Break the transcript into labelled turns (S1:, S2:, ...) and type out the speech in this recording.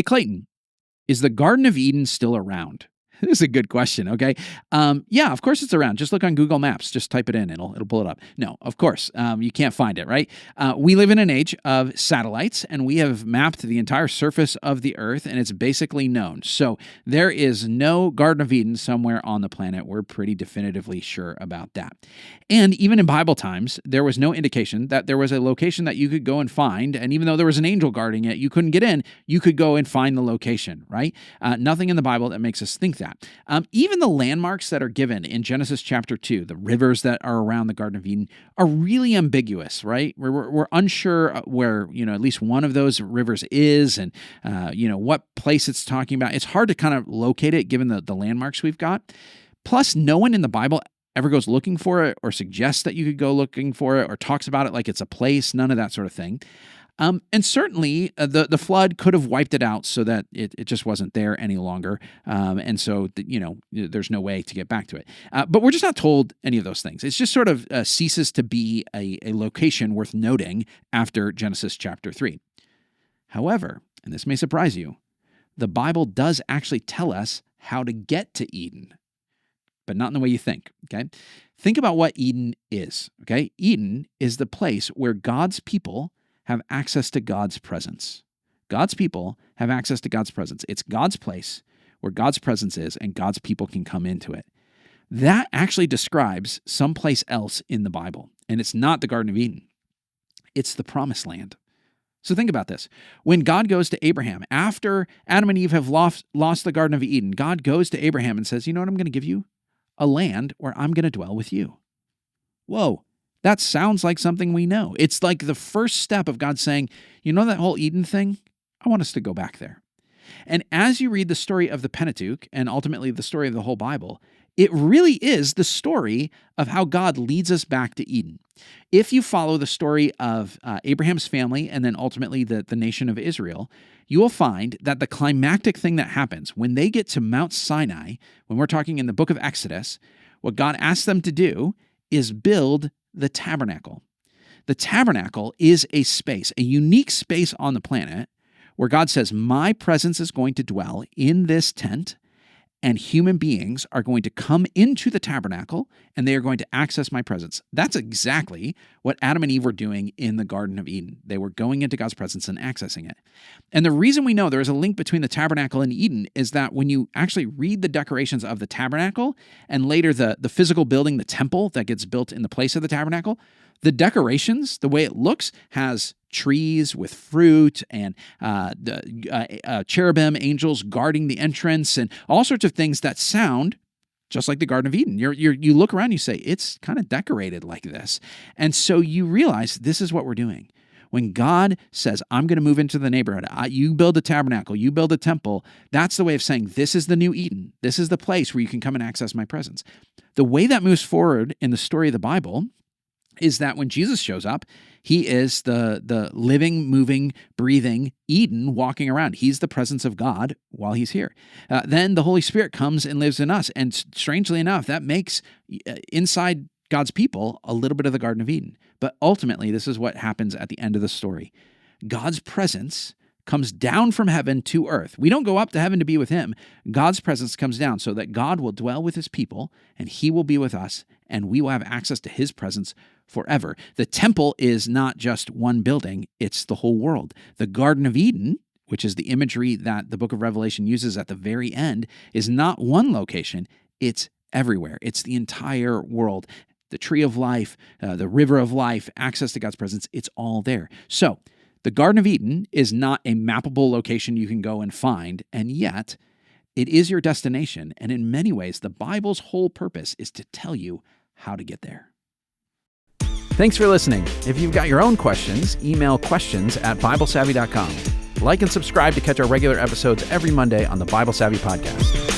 S1: Hey, Clayton, is the Garden of Eden still around? This is a good question, okay? Yeah, of course it's around. Just look on Google Maps. Just type it in. It'll pull it up. No, of course, you can't find it, right? We live in an age of satellites, and we have mapped the entire surface of the Earth, and it's basically known. So there is no Garden of Eden somewhere on the planet. We're pretty definitively sure about that. And even in Bible times, there was no indication that there was a location that you could go and find, and even though there was an angel guarding it, you couldn't get in, you could go and find the location, right? Nothing in the Bible that makes us think that. Even the landmarks that are given in Genesis chapter 2, the rivers that are around the Garden of Eden, are really ambiguous, right? We're unsure where, at least one of those rivers is and, what place it's talking about. It's hard to kind of locate it given the landmarks we've got. Plus, no one in the Bible ever goes looking for it or suggests that you could go looking for it or talks about it like it's a place, none of that sort of thing. And certainly the flood could have wiped it out so that it just wasn't there any longer. And so, there's no way to get back to it. But we're just not told any of those things. It's just sort of ceases to be a location worth noting after Genesis chapter 3. However, and this may surprise you, the Bible does actually tell us how to get to Eden, but not in the way you think, okay? Think about what Eden is, okay? Eden is the place where God's people have access to God's presence. God's people have access to God's presence. It's God's place where God's presence is, and God's people can come into it. That actually describes someplace else in the Bible, and it's not the Garden of Eden. It's the Promised Land. So think about this. When God goes to Abraham, after Adam and Eve have lost the Garden of Eden, God goes to Abraham and says, you know what I'm going to give you? A land where I'm going to dwell with you. Whoa. That sounds like something we know. It's like the first step of God saying, you know that whole Eden thing? I want us to go back there. And as you read the story of the Pentateuch and ultimately the story of the whole Bible, it really is the story of how God leads us back to Eden. If you follow the story of Abraham's family and then ultimately the nation of Israel, you will find that the climactic thing that happens when they get to Mount Sinai, when we're talking in the book of Exodus, what God asks them to do is build the tabernacle. The tabernacle is a space, a unique space on the planet where God says, my presence is going to dwell in this tent, and human beings are going to come into the tabernacle and they are going to access my presence. That's exactly what Adam and Eve were doing in the Garden of Eden. They were going into God's presence and accessing it. And the reason we know there is a link between the tabernacle and Eden is that when you actually read the decorations of the tabernacle and later the physical building, the temple that gets built in the place of the tabernacle, the decorations, the way it looks, has trees with fruit and cherubim, angels guarding the entrance, and all sorts of things that sound just like the Garden of Eden. You look around, you say, it's kind of decorated like this. And so you realize this is what we're doing. When God says, I'm going to move into the neighborhood, you build a tabernacle, you build a temple, that's the way of saying, this is the new Eden. This is the place where you can come and access my presence. The way that moves forward in the story of the Bible is that when Jesus shows up, he is the living, moving, breathing Eden walking around. He's the presence of God while he's here. Then the Holy Spirit comes and lives in us. And strangely enough, that makes inside God's people a little bit of the Garden of Eden. But ultimately, this is what happens at the end of the story. God's presence comes down from heaven to earth. We don't go up to heaven to be with him. God's presence comes down so that God will dwell with his people and he will be with us and we will have access to his presence forever. The temple is not just one building, it's the whole world. The Garden of Eden, which is the imagery that the book of Revelation uses at the very end, is not one location, it's everywhere. It's the entire world. The tree of life, the river of life, access to God's presence, it's all there. So, the Garden of Eden is not a mappable location you can go and find, and yet it is your destination. And in many ways, the Bible's whole purpose is to tell you how to get there. Thanks for listening. If you've got your own questions, email questions@BibleSavvy.com. Like and subscribe to catch our regular episodes every Monday on the Bible Savvy Podcast.